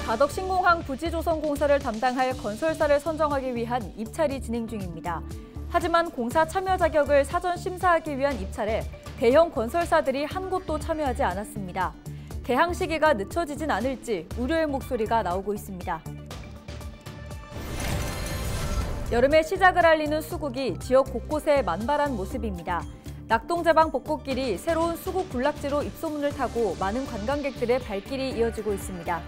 가덕 신공항 부지조성공사를 담당할 건설사를 선정하기 위한 입찰이 진행 중입니다. 하지만 공사 참여 자격을 사전 심사하기 위한 입찰에 대형 건설사들이 한 곳도 참여하지 않았습니다. 개항 시기가 늦춰지진 않을지 우려의 목소리가 나오고 있습니다. 여름의 시작을 알리는 수국이 지역 곳곳에 만발한 모습입니다. 낙동제방 벚꽃길이 새로운 수국 군락지로 입소문을 타고 많은 관광객들의 발길이 이어지고 있습니다.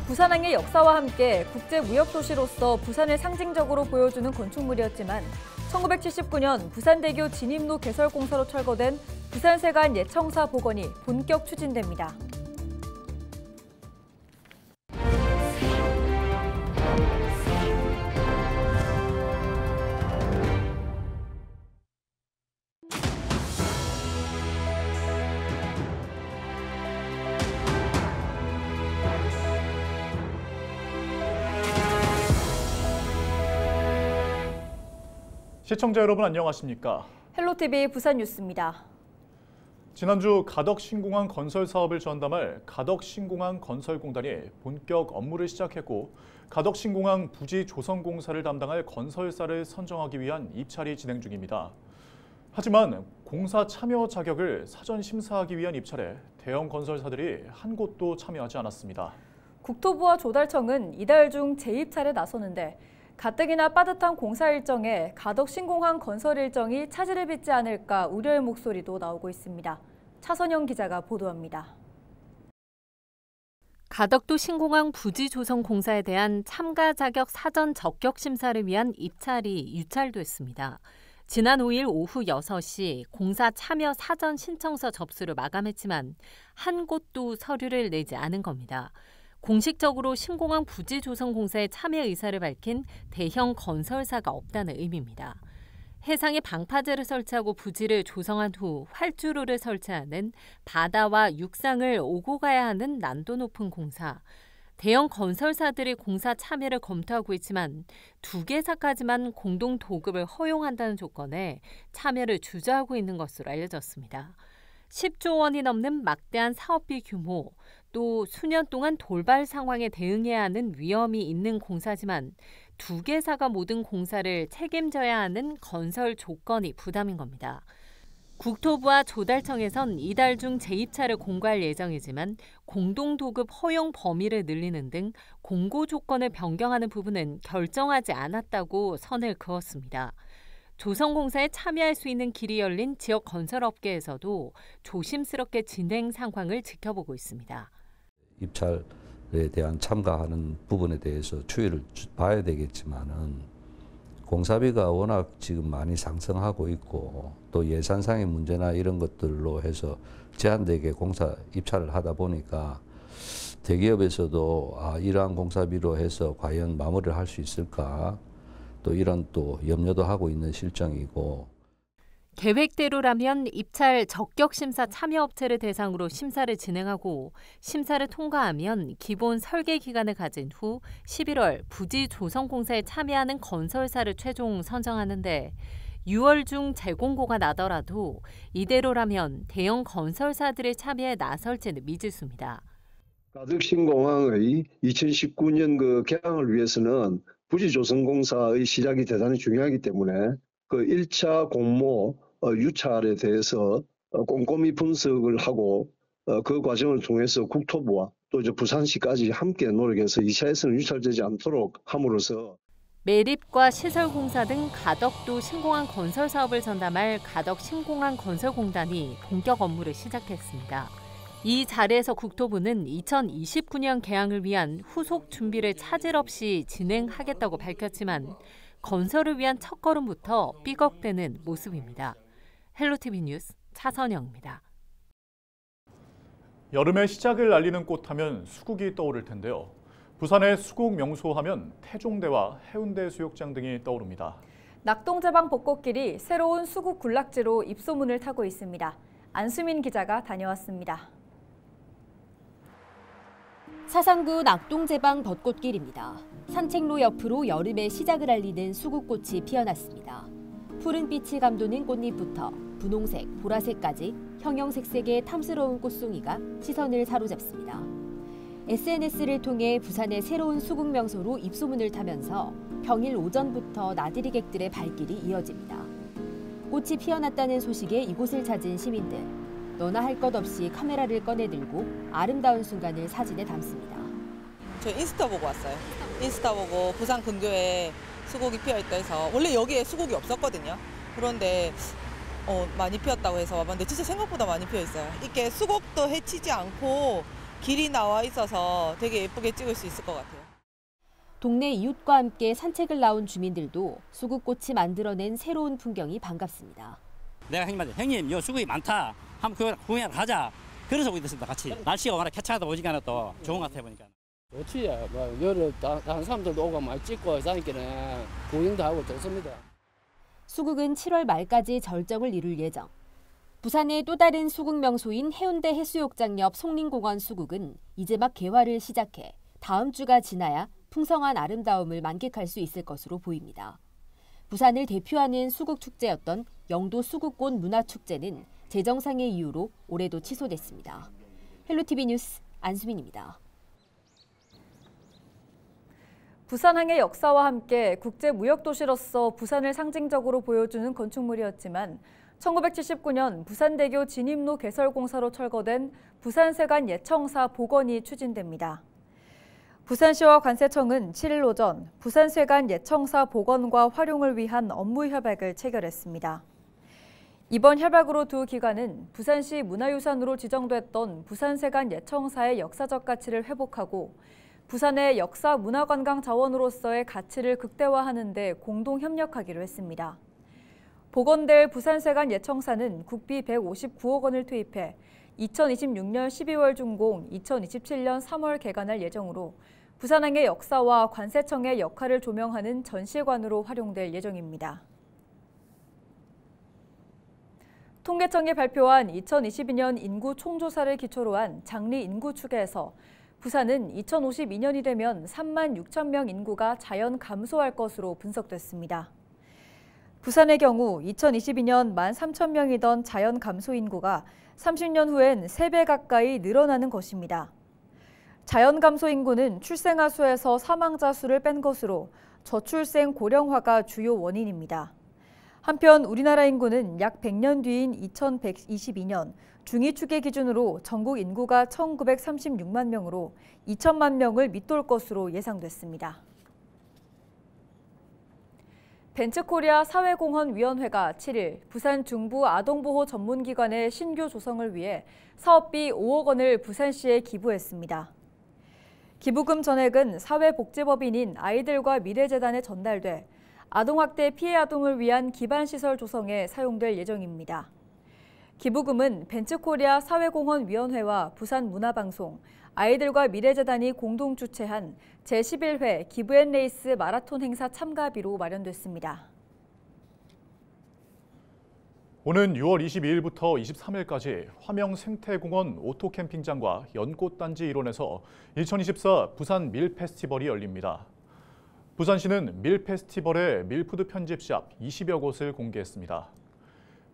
부산항의 역사와 함께 국제무역도시로서 부산을 상징적으로 보여주는 건축물이었지만 1979년 부산대교 진입로 개설 공사로 철거된 부산세관 예청사 복원이 본격 추진됩니다. 시청자 여러분 안녕하십니까? 헬로티비 부산 뉴스입니다. 지난주 가덕 신공항 건설 사업을 전담할 가덕 신공항 건설공단이 본격 업무를 시작했고 가덕 신공항 부지 조성공사를 담당할 건설사를 선정하기 위한 입찰이 진행 중입니다. 하지만 공사 참여 자격을 사전 심사하기 위한 입찰에 대형 건설사들이 한 곳도 참여하지 않았습니다. 국토부와 조달청은 이달 중 재입찰에 나서는데 가뜩이나 빠듯한 공사 일정에 가덕 신공항 건설 일정이 차질을 빚지 않을까 우려의 목소리도 나오고 있습니다. 차선영 기자가 보도합니다. 가덕도 신공항 부지 조성 공사에 대한 참가 자격 사전 적격 심사를 위한 입찰이 유찰됐습니다. 지난 5일 오후 6시 공사 참여 사전 신청서 접수를 마감했지만 한 곳도 서류를 내지 않은 겁니다. 공식적으로 신공항 부지 조성 공사에 참여 의사를 밝힌 대형 건설사가 없다는 의미입니다. 해상에 방파제를 설치하고 부지를 조성한 후 활주로를 설치하는 바다와 육상을 오고 가야 하는 난도 높은 공사. 대형 건설사들이 공사 참여를 검토하고 있지만 두 개사까지만 공동 도급을 허용한다는 조건에 참여를 주저하고 있는 것으로 알려졌습니다. 10조 원이 넘는 막대한 사업비 규모, 또 수년 동안 돌발 상황에 대응해야 하는 위험이 있는 공사지만 두 개사가 모든 공사를 책임져야 하는 건설 조건이 부담인 겁니다. 국토부와 조달청에선 이달 중 재입찰을 공고할 예정이지만 공동도급 허용 범위를 늘리는 등 공고 조건을 변경하는 부분은 결정하지 않았다고 선을 그었습니다. 조성공사에 참여할 수 있는 길이 열린 지역 건설업계에서도 조심스럽게 진행 상황을 지켜보고 있습니다. 입찰에 대한 참가하는 부분에 대해서 추이를 봐야 되겠지만은 공사비가 워낙 지금 많이 상승하고 있고 또 예산상의 문제나 이런 것들로 해서 제한되게 공사 입찰을 하다 보니까 대기업에서도 이러한 공사비로 해서 과연 마무리를 할 수 있을까 또 이런 또 염려도 하고 있는 실정이고. 계획대로라면 입찰 적격심사 참여업체를 대상으로 심사를 진행하고 심사를 통과하면 기본 설계 기간을 가진 후 11월 부지 조성공사에 참여하는 건설사를 최종 선정하는데 6월 중 재공고가 나더라도 이대로라면 대형 건설사들의 참여에 나설지는 미지수입니다. 가덕 신공항의 2019년 개항을 위해서는 부지 조성공사의 시작이 대단히 중요하기 때문에 1차 공모 유찰에 대해서 꼼꼼히 분석을 하고 그 과정을 통해서 국토부와 또 이제 부산시까지 함께 노력해서 2차에서는 유찰되지 않도록 함으로써 매립과 시설공사 등 가덕도 신공항 건설 사업을 전담할 가덕 신공항 건설공단이 본격 업무를 시작했습니다. 이 자리에서 국토부는 2029년 개항을 위한 후속 준비를 차질 없이 진행하겠다고 밝혔지만 건설을 위한 첫걸음부터 삐걱대는 모습입니다. 헬로티비 뉴스 차선영입니다. 여름의 시작을 알리는 꽃하면 수국이 떠오를 텐데요. 부산의 수국 명소하면 태종대와 해운대 수욕장 등이 떠오릅니다. 낙동제방 벚꽃길이 새로운 수국 군락지로 입소문을 타고 있습니다. 안수민 기자가 다녀왔습니다. 사상구 낙동제방 벚꽃길입니다. 산책로 옆으로 여름의 시작을 알리는 수국꽃이 피어났습니다. 푸른빛이 감도는 꽃잎부터 분홍색, 보라색까지 형형색색의 탐스러운 꽃송이가 시선을 사로잡습니다. SNS를 통해 부산의 새로운 수국 명소로 입소문을 타면서 평일 오전부터 나들이객들의 발길이 이어집니다. 꽃이 피어났다는 소식에 이곳을 찾은 시민들. 너나 할 것 없이 카메라를 꺼내들고 아름다운 순간을 사진에 담습니다. 저 인스타 보고 왔어요. 인스타 보고 부산 근교에 수국이 피어있다 해서 원래 여기에 수국이 없었거든요. 그런데 많이 피었다고 해서 와봤는데 진짜 생각보다 많이 피어있어요. 이게 수국도 해치지 않고 길이 나와 있어서 되게 예쁘게 찍을 수 있을 것 같아요. 동네 이웃과 함께 산책을 나온 주민들도 수국꽃이 만들어낸 새로운 풍경이 반갑습니다. 내가 형님한테 형님 요 수국이 많다. 한번 구경하러 가자. 그래서 오게 됐습니다. 같이. 날씨가 워낙 쾌차하다 보니까 또 좋은 것 같아 보니까. 좋지. 뭐 여러 다른 사람들도 오고 많이 찍고 사니까는 구경도 하고 좋습니다. 수국은 7월 말까지 절정을 이룰 예정. 부산의 또 다른 수국 명소인 해운대 해수욕장 옆 송림공원 수국은 이제 막 개화를 시작해 다음 주가 지나야 풍성한 아름다움을 만끽할 수 있을 것으로 보입니다. 부산을 대표하는 수국 축제였던 영도 수국꽃 문화축제는 재정상의 이유로 올해도 취소됐습니다. 헬로티비 뉴스 안수민입니다. 부산항의 역사와 함께 국제무역도시로서 부산을 상징적으로 보여주는 건축물이었지만 1979년 부산대교 진입로 개설공사로 철거된 부산세관 예청사 복원이 추진됩니다. 부산시와 관세청은 7일 오전 부산세관 예청사 복원과 활용을 위한 업무 협약을 체결했습니다. 이번 협약으로 두 기관은 부산시 문화유산으로 지정됐던 부산세관 예청사의 역사적 가치를 회복하고 부산의 역사 문화관광 자원으로서의 가치를 극대화하는 데 공동 협력하기로 했습니다. 복원될 부산세관 예청사는 국비 159억 원을 투입해 2026년 12월 준공, 2027년 3월 개관할 예정으로 부산항의 역사와 관세청의 역할을 조명하는 전시관으로 활용될 예정입니다. 통계청이 발표한 2022년 인구 총조사를 기초로 한 장리 인구 추계에서 부산은 2052년이 되면 3만 6천 명 인구가 자연 감소할 것으로 분석됐습니다. 부산의 경우 2022년 1만 3천 명이던 자연 감소 인구가 30년 후엔 3배 가까이 늘어나는 것입니다. 자연 감소 인구는 출생아 수에서 사망자 수를 뺀 것으로 저출생 고령화가 주요 원인입니다. 한편 우리나라 인구는 약 100년 뒤인 2122년 중위 추계 기준으로 전국 인구가 1936만 명으로 2천만 명을 밑돌 것으로 예상됐습니다. 벤츠코리아 사회공헌위원회가 7일 부산 중부 아동보호 전문기관의 신규 조성을 위해 사업비 5억 원을 부산시에 기부했습니다. 기부금 전액은 사회복지법인인 아이들과 미래재단에 전달돼 아동학대 피해 아동을 위한 기반시설 조성에 사용될 예정입니다. 기부금은 벤츠코리아 사회공헌위원회와 부산문화방송, 아이들과 미래재단이 공동 주최한 제11회 기브앤레이스 마라톤 행사 참가비로 마련됐습니다. 오는 6월 22일부터 23일까지 화명 생태공원 오토캠핑장과 연꽃단지 일원에서 2024 부산 밀페스티벌이 열립니다. 부산시는 밀페스티벌의 밀푸드 편집샵 20여 곳을 공개했습니다.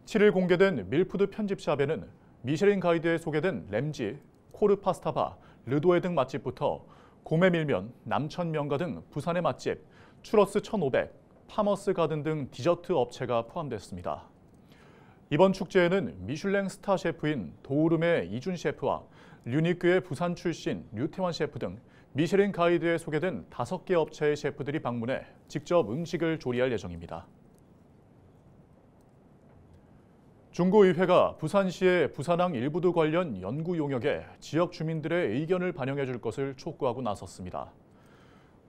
7일 공개된 밀푸드 편집샵에는 미쉐린 가이드에 소개된 램지, 코르 파스타바, 르도에 등 맛집부터 고메밀면, 남천명가 등 부산의 맛집, 추러스 1500, 파머스 가든 등 디저트 업체가 포함됐습니다. 이번 축제에는 미슐랭 스타 셰프인 도우름의 이준 셰프와 류니크의 부산 출신 류태환 셰프 등 미쉐린 가이드에 소개된 5개 업체의 셰프들이 방문해 직접 음식을 조리할 예정입니다. 중구의회가 부산시의 부산항 일부도 관련 연구 용역에 지역 주민들의 의견을 반영해 줄 것을 촉구하고 나섰습니다.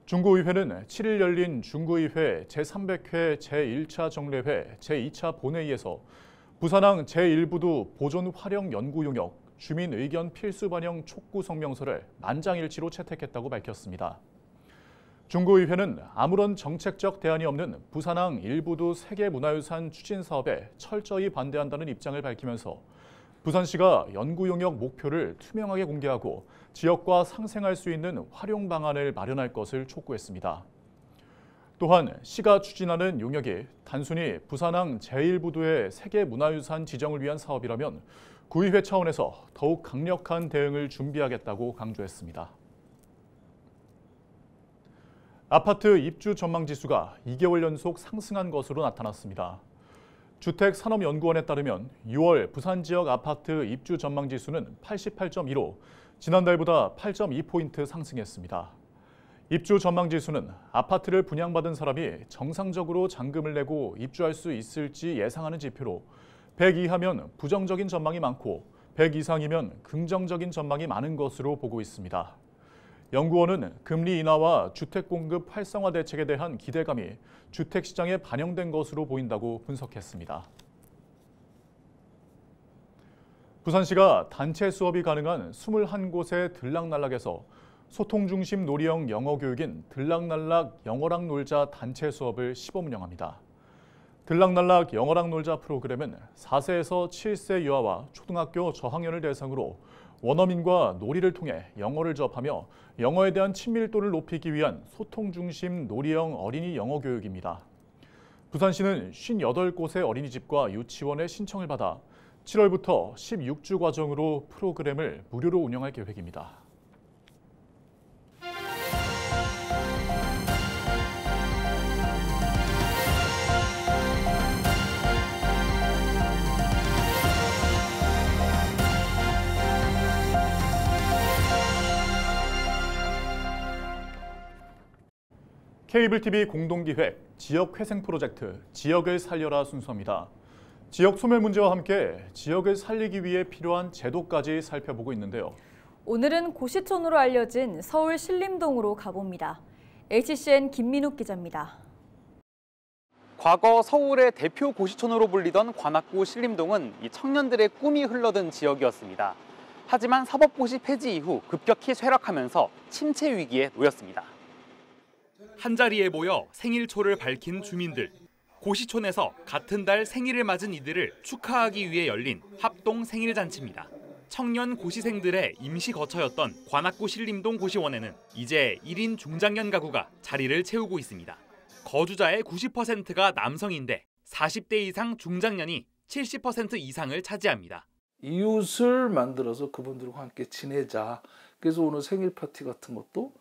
중구의회는 7일 열린 중구의회 제300회 제1차 정례회 제2차 본회의에서 부산항 제1부도 보존 활용 연구 용역 주민 의견 필수 반영 촉구 성명서를 만장일치로 채택했다고 밝혔습니다. 중구의회는 아무런 정책적 대안이 없는 부산항 일부도 세계문화유산 추진 사업에 철저히 반대한다는 입장을 밝히면서 부산시가 연구 용역 목표를 투명하게 공개하고 지역과 상생할 수 있는 활용 방안을 마련할 것을 촉구했습니다. 또한 시가 추진하는 용역이 단순히 부산항 제1부두의 세계문화유산 지정을 위한 사업이라면 구의회 차원에서 더욱 강력한 대응을 준비하겠다고 강조했습니다. 아파트 입주 전망 지수가 2개월 연속 상승한 것으로 나타났습니다. 주택산업연구원에 따르면 6월 부산 지역 아파트 입주 전망 지수는 88.2로 지난달보다 8.2포인트 상승했습니다. 입주 전망 지수는 아파트를 분양받은 사람이 정상적으로 잔금을 내고 입주할 수 있을지 예상하는 지표로 100 이하면 부정적인 전망이 많고 100 이상이면 긍정적인 전망이 많은 것으로 보고 있습니다. 연구원은 금리 인하와 주택 공급 활성화 대책에 대한 기대감이 주택 시장에 반영된 것으로 보인다고 분석했습니다. 부산시가 단체 수업이 가능한 21곳의 들락날락에서 소통 중심 놀이형 영어 교육인 들락날락 영어랑 놀자 단체 수업을 시범 운영합니다. 들락날락 영어랑 놀자 프로그램은 4세에서 7세 유아와 초등학교 저학년을 대상으로 원어민과 놀이를 통해 영어를 접하며 영어에 대한 친밀도를 높이기 위한 소통 중심 놀이형 어린이 영어 교육입니다. 부산시는 58곳의 어린이집과 유치원의 신청을 받아 7월부터 16주 과정으로 프로그램을 무료로 운영할 계획입니다. 케이블 TV 공동기획 지역회생 프로젝트 지역을 살려라 순서입니다. 지역 소멸 문제와 함께 지역을 살리기 위해 필요한 제도까지 살펴보고 있는데요. 오늘은 고시촌으로 알려진 서울 신림동으로 가봅니다. HCN 김민욱 기자입니다. 과거 서울의 대표 고시촌으로 불리던 관악구 신림동은 이 청년들의 꿈이 흘러든 지역이었습니다. 하지만 사법고시 폐지 이후 급격히 쇠락하면서 침체 위기에 놓였습니다. 한자리에 모여 생일초를 밝힌 주민들. 고시촌에서 같은 달 생일을 맞은 이들을 축하하기 위해 열린 합동 생일잔치입니다. 청년 고시생들의 임시 거처였던 관악구 신림동 고시원에는 이제 1인 중장년 가구가 자리를 채우고 있습니다. 거주자의 90%가 남성인데 40대 이상 중장년이 70% 이상을 차지합니다. 이웃을 만들어서 그분들과 함께 지내자. 그래서 오늘 생일 파티 같은 것도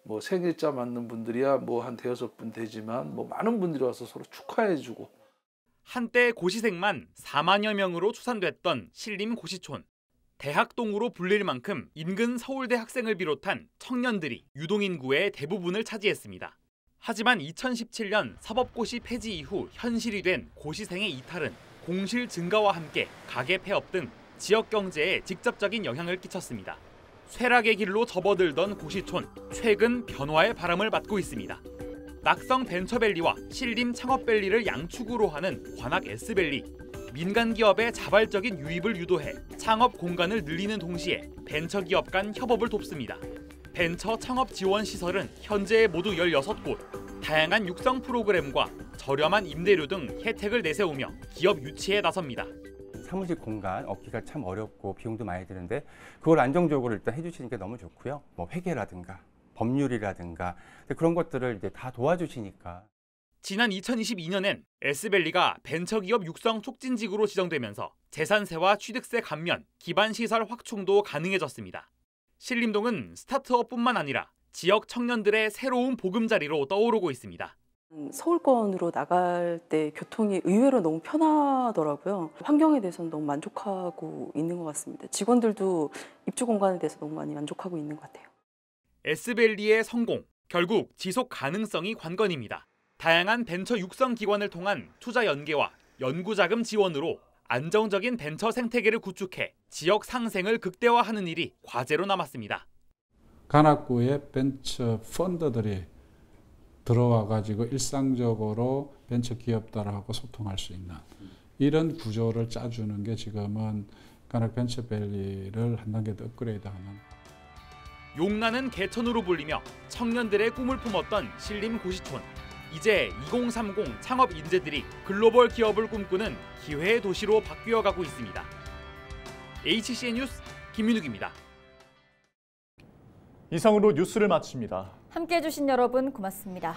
뭐 생일자 맞는 분들이야 뭐 한 5분 되지만 뭐 많은 분들이 와서 서로 축하해주고. 한때 고시생만 4만여 명으로 추산됐던 신림 고시촌. 대학동으로 불릴 만큼 인근 서울대 학생을 비롯한 청년들이 유동인구의 대부분을 차지했습니다. 하지만 2017년 사법고시 폐지 이후 현실이 된 고시생의 이탈은 공실 증가와 함께 가계 폐업 등 지역 경제에 직접적인 영향을 끼쳤습니다. 쇠락의 길로 접어들던 고시촌, 최근 변화의 바람을 맞고 있습니다. 낙성 벤처밸리와 신림 창업밸리를 양축으로 하는 관악 S밸리. 민간 기업의 자발적인 유입을 유도해 창업 공간을 늘리는 동시에 벤처기업 간 협업을 돕습니다. 벤처 창업 지원 시설은 현재 모두 16곳, 다양한 육성 프로그램과 저렴한 임대료 등 혜택을 내세우며 기업 유치에 나섭니다. 사무실 공간 얻기가 참 어렵고 비용도 많이 드는데 그걸 안정적으로 일단 해주시는 게 너무 좋고요. 뭐 회계라든가 법률이라든가 그런 것들을 이제 다 도와주시니까. 지난 2022년엔 S밸리가 벤처기업 육성 촉진지구로 지정되면서 재산세와 취득세 감면, 기반시설 확충도 가능해졌습니다. 신림동은 스타트업뿐만 아니라 지역 청년들의 새로운 보금자리로 떠오르고 있습니다. 서울권으로 나갈 때 교통이 의외로 너무 편하더라고요. 환경에 대해서는 너무 만족하고 있는 것 같습니다. 직원들도 입주 공간에 대해서 너무 많이 만족하고 있는 것 같아요. S밸리의 성공, 결국 지속 가능성이 관건입니다. 다양한 벤처 육성 기관을 통한 투자 연계와 연구자금 지원으로 안정적인 벤처 생태계를 구축해 지역 상생을 극대화하는 일이 과제로 남았습니다. 관악구의 벤처 펀드들이 들어와가지고 일상적으로 벤처 기업들하고 소통할 수 있는 이런 구조를 짜주는 게 지금은 관악 벤처밸리를 한 단계 더 업그레이드하는. 용나는 개천으로 불리며 청년들의 꿈을 품었던 신림 고시촌. 이제 2030 창업 인재들이 글로벌 기업을 꿈꾸는 기회의 도시로 바뀌어가고 있습니다. HCN 뉴스 김민욱입니다. 이상으로 뉴스를 마칩니다. 함께해 주신 여러분 고맙습니다.